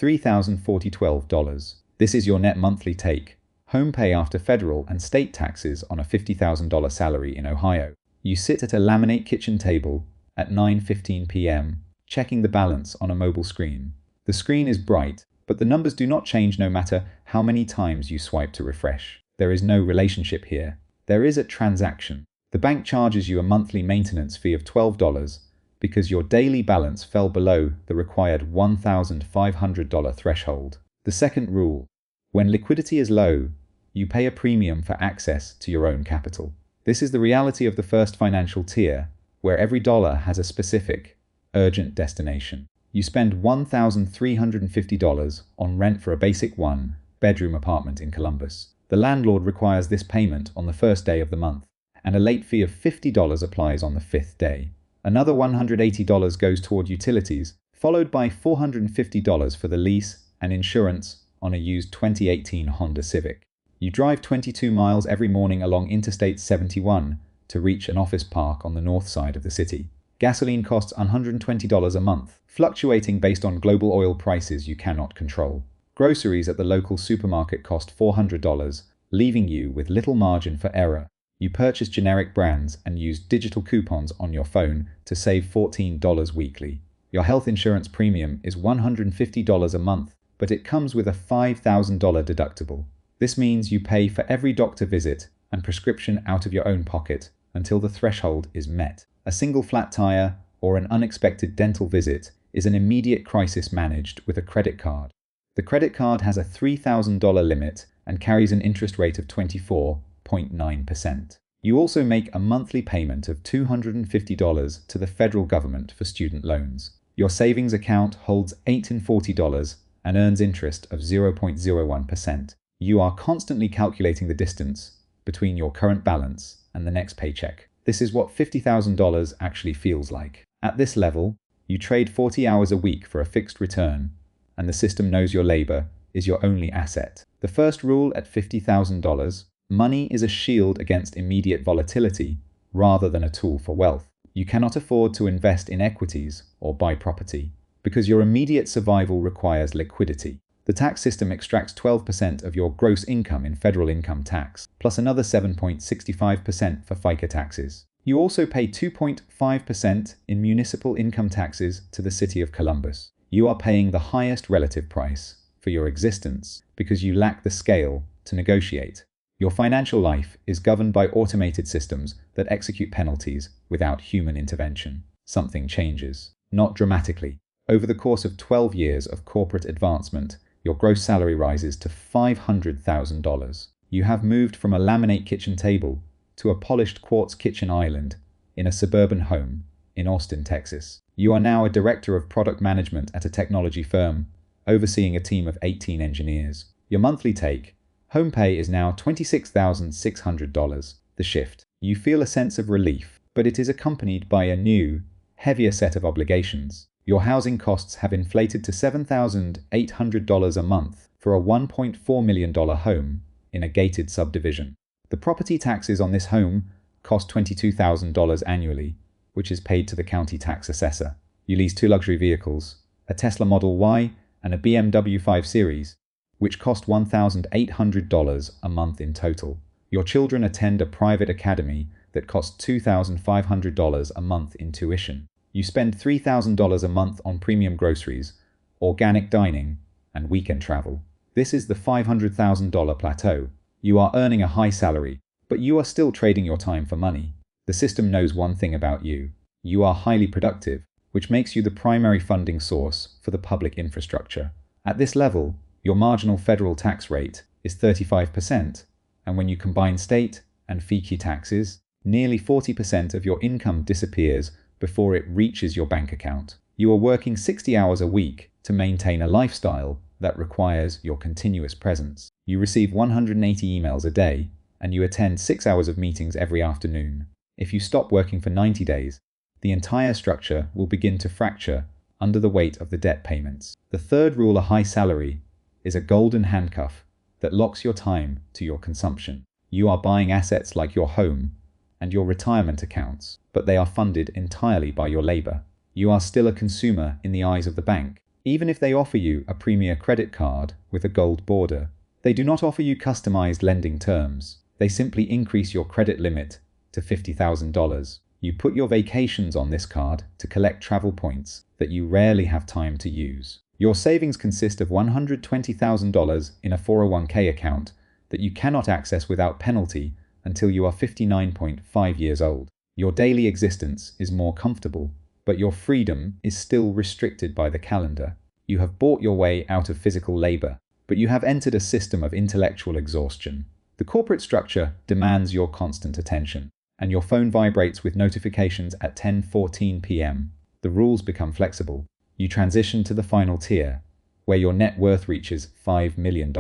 $3,012. This is your net monthly take. Home pay after federal and state taxes on a $50,000 salary in Ohio. You sit at a laminate kitchen table at 9:15 p.m., checking the balance on a mobile screen. The screen is bright, but the numbers do not change no matter how many times you swipe to refresh. There is no relationship here. There is a transaction. The bank charges you a monthly maintenance fee of $12 because your daily balance fell below the required $1,500 threshold. The second rule: when liquidity is low, you pay a premium for access to your own capital. This is the reality of the first financial tier, where every dollar has a specific, urgent destination. You spend $1,350 on rent for a basic one-bedroom apartment in Columbus. The landlord requires this payment on the first day of the month, and a late fee of $50 applies on the fifth day. Another $180 goes toward utilities, followed by $450 for the lease and insurance on a used 2018 Honda Civic. You drive 22 miles every morning along Interstate 71 to reach an office park on the north side of the city. Gasoline costs $120 a month, fluctuating based on global oil prices you cannot control. Groceries at the local supermarket cost $400, leaving you with little margin for error. You purchase generic brands and use digital coupons on your phone to save $14 weekly. Your health insurance premium is $150 a month, but it comes with a $5,000 deductible. This means you pay for every doctor visit and prescription out of your own pocket until the threshold is met. A single flat tire or an unexpected dental visit is an immediate crisis managed with a credit card. The credit card has a $3,000 limit and carries an interest rate of 24.9%. You also make a monthly payment of $250 to the federal government for student loans. Your savings account holds $840 and earns interest of 0.01%. You are constantly calculating the distance between your current balance and the next paycheck. This is what $50,000 actually feels like. At this level, you trade 40 hours a week for a fixed return, and the system knows your labor is your only asset. The first rule at $50,000, money is a shield against immediate volatility rather than a tool for wealth. You cannot afford to invest in equities or buy property because your immediate survival requires liquidity. The tax system extracts 12% of your gross income in federal income tax, plus another 7.65% for FICA taxes. You also pay 2.5% in municipal income taxes to the city of Columbus. You are paying the highest relative price for your existence because you lack the scale to negotiate. Your financial life is governed by automated systems that execute penalties without human intervention. Something changes, not dramatically. Over the course of 12 years of corporate advancement, your gross salary rises to $500,000. You have moved from a laminate kitchen table to a polished quartz kitchen island in a suburban home in Austin, Texas. You are now a director of product management at a technology firm, overseeing a team of 18 engineers. Your monthly take, home pay, is now $26,600. The shift. You feel a sense of relief, but it is accompanied by a new, heavier set of obligations. Your housing costs have inflated to $7,800 a month for a $1.4 million home in a gated subdivision. The property taxes on this home cost $22,000 annually, which is paid to the county tax assessor. You lease 2 luxury vehicles, a Tesla Model Y and a BMW 5 Series, which cost $1,800 a month in total. Your children attend a private academy that costs $2,500 a month in tuition. You spend $3,000 a month on premium groceries, organic dining, and weekend travel. This is the $500,000 plateau. You are earning a high salary, but you are still trading your time for money. The system knows one thing about you. You are highly productive, which makes you the primary funding source for the public infrastructure. At this level, your marginal federal tax rate is 35%, and when you combine state and FICA taxes, nearly 40% of your income disappears before it reaches your bank account. You are working 60 hours a week to maintain a lifestyle that requires your continuous presence. You receive 180 emails a day, and you attend 6 hours of meetings every afternoon. If you stop working for 90 days, the entire structure will begin to fracture under the weight of the debt payments. The third rule, a high salary, is a golden handcuff that locks your time to your consumption. You are buying assets like your home and your retirement accounts, but they are funded entirely by your labor. You are still a consumer in the eyes of the bank. Even if they offer you a premier credit card with a gold border, they do not offer you customized lending terms. They simply increase your credit limit to $50,000. You put your vacations on this card to collect travel points that you rarely have time to use. Your savings consist of $120,000 in a 401k account that you cannot access without penalty until you are 59.5 years old. Your daily existence is more comfortable, but your freedom is still restricted by the calendar. You have bought your way out of physical labor, but you have entered a system of intellectual exhaustion. The corporate structure demands your constant attention, and your phone vibrates with notifications at 10:14 p.m. The rules become flexible. You transition to the final tier, where your net worth reaches $5 million.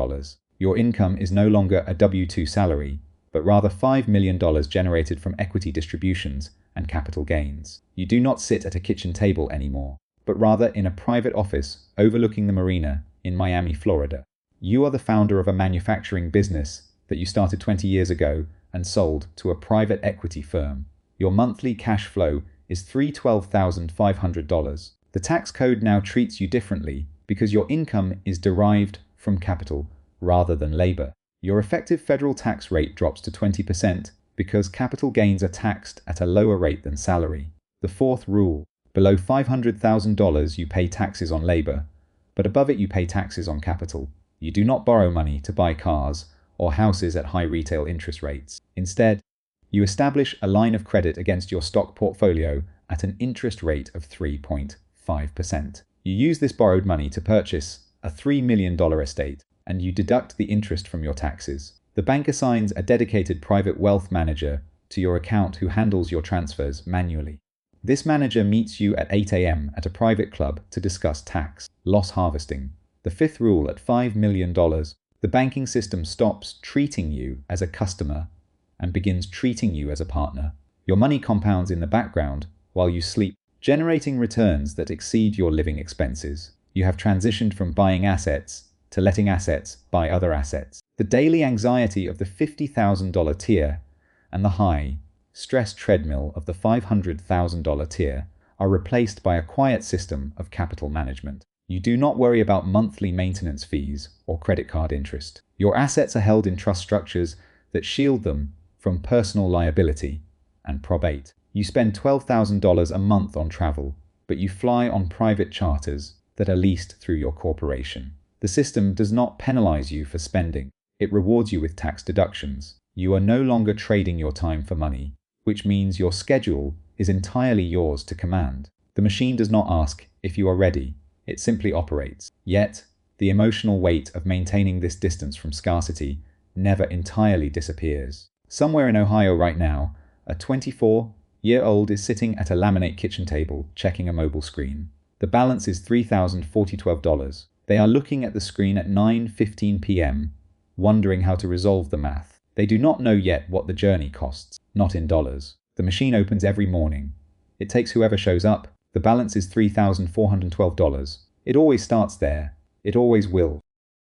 Your income is no longer a W-2 salary, but rather $5 million generated from equity distributions and capital gains. You do not sit at a kitchen table anymore, but rather in a private office overlooking the marina in Miami, Florida. You are the founder of a manufacturing business that you started 20 years ago and sold to a private equity firm. Your monthly cash flow is $312,500. The tax code now treats you differently because your income is derived from capital rather than labor. Your effective federal tax rate drops to 20% because capital gains are taxed at a lower rate than salary. The fourth rule: below $500,000 you pay taxes on labor, but above it you pay taxes on capital. You do not borrow money to buy cars or houses at high retail interest rates. Instead, you establish a line of credit against your stock portfolio at an interest rate of 3.5%. You use this borrowed money to purchase a $3 million estate, and you deduct the interest from your taxes. The bank assigns a dedicated private wealth manager to your account who handles your transfers manually. This manager meets you at 8 a.m. at a private club to discuss tax loss harvesting. The fifth rule: at $5 million, the banking system stops treating you as a customer and begins treating you as a partner. Your money compounds in the background while you sleep, generating returns that exceed your living expenses. You have transitioned from buying assets to letting assets buy other assets. The daily anxiety of the $50,000 tier and the high stress treadmill of the $500,000 tier are replaced by a quiet system of capital management. You do not worry about monthly maintenance fees or credit card interest. Your assets are held in trust structures that shield them from personal liability and probate. You spend $12,000 a month on travel, but you fly on private charters that are leased through your corporation. The system does not penalize you for spending. It rewards you with tax deductions. You are no longer trading your time for money, which means your schedule is entirely yours to command. The machine does not ask if you are ready. It simply operates. Yet, the emotional weight of maintaining this distance from scarcity never entirely disappears. Somewhere in Ohio right now, a 24-year-old is sitting at a laminate kitchen table checking a mobile screen. The balance is $3,042. They are looking at the screen at 9:15 p.m., wondering how to resolve the math. They do not know yet what the journey costs, not in dollars. The machine opens every morning. It takes whoever shows up. The balance is $3,412. It always starts there. It always will.